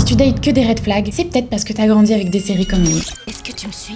Si tu dates que des red flags, c'est peut-être parce que t'as grandi avec des séries comme nous. Est-ce que tu me suis?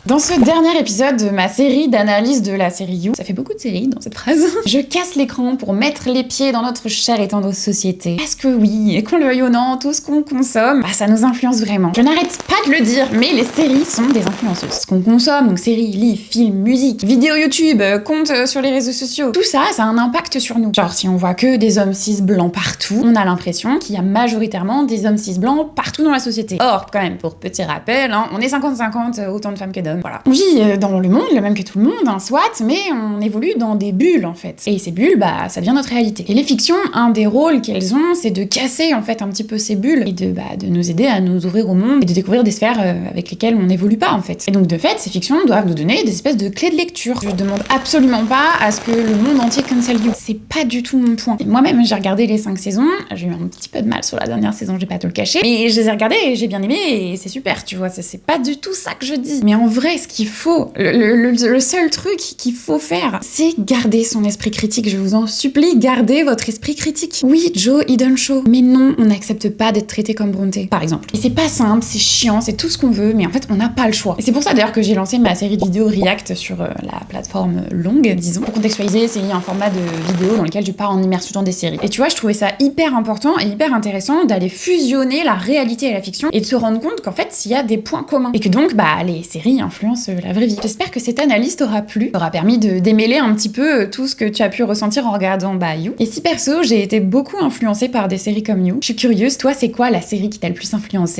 Dans ce dernier épisode de ma série d'analyse de la série You, ça fait beaucoup de séries dans cette phrase, je casse l'écran pour mettre les pieds dans notre chère et tendre société. Parce que oui, et qu'on le veuille ou non, tout ce qu'on consomme, ça nous influence vraiment. Je n'arrête pas de le dire, mais les séries sont des influenceuses. Ce qu'on consomme, donc séries, livres, films, musique, vidéos YouTube, comptes sur les réseaux sociaux, tout ça, ça a un impact sur nous. Genre si on voit que des hommes cis blancs partout, on a l'impression qu'il y a majoritairement des hommes cis blancs partout dans la société. Or, quand même, pour petit rappel, on est 50-50, autant de femmes que d'hommes. Voilà. On vit dans le monde, le même que tout le monde, soit, mais on évolue dans des bulles, en fait. Et ces bulles, ça devient notre réalité. Et les fictions, un des rôles qu'elles ont, c'est de casser, en fait, un petit peu ces bulles et de nous aider à nous ouvrir au monde et de découvrir des sphères avec lesquelles on n'évolue pas, en fait. Et donc, de fait, ces fictions doivent nous donner des espèces de clés de lecture. Je demande absolument pas à ce que le monde entier cancel You. C'est pas du tout mon point. Et moi-même, j'ai regardé les 5 saisons, j'ai eu un petit peu de mal sur la dernière saison, je vais pas te le cacher, mais je les ai regardées et j'ai bien aimé et c'est super, tu vois, c'est pas du tout ça que je dis. Mais en vrai, ce qu'il faut, le seul truc qu'il faut faire, c'est garder son esprit critique. Je vous en supplie, gardez votre esprit critique. Oui, Joe Eden Show. Mais non, on n'accepte pas d'être traité comme Brontë, par exemple. Et c'est pas simple, c'est chiant, c'est tout ce qu'on veut, mais en fait, on n'a pas le choix. Et c'est pour ça d'ailleurs que j'ai lancé ma série de vidéos React sur la plateforme longue, disons. Pour contextualiser, c'est un format de vidéo dans lequel je pars en immersion dans des séries. Et tu vois, je trouvais ça hyper important et hyper intéressant d'aller fusionner la réalité et la fiction et de se rendre compte qu'en fait, il y a des points communs. Et que donc, les séries influencent la vraie vie. J'espère que cette analyse t'aura plu, t'aura permis de démêler un petit peu tout ce que tu as pu ressentir en regardant You. Et si perso, j'ai été beaucoup influencée par des séries comme You, je suis curieuse, toi, c'est quoi la série qui t'a le plus influencée?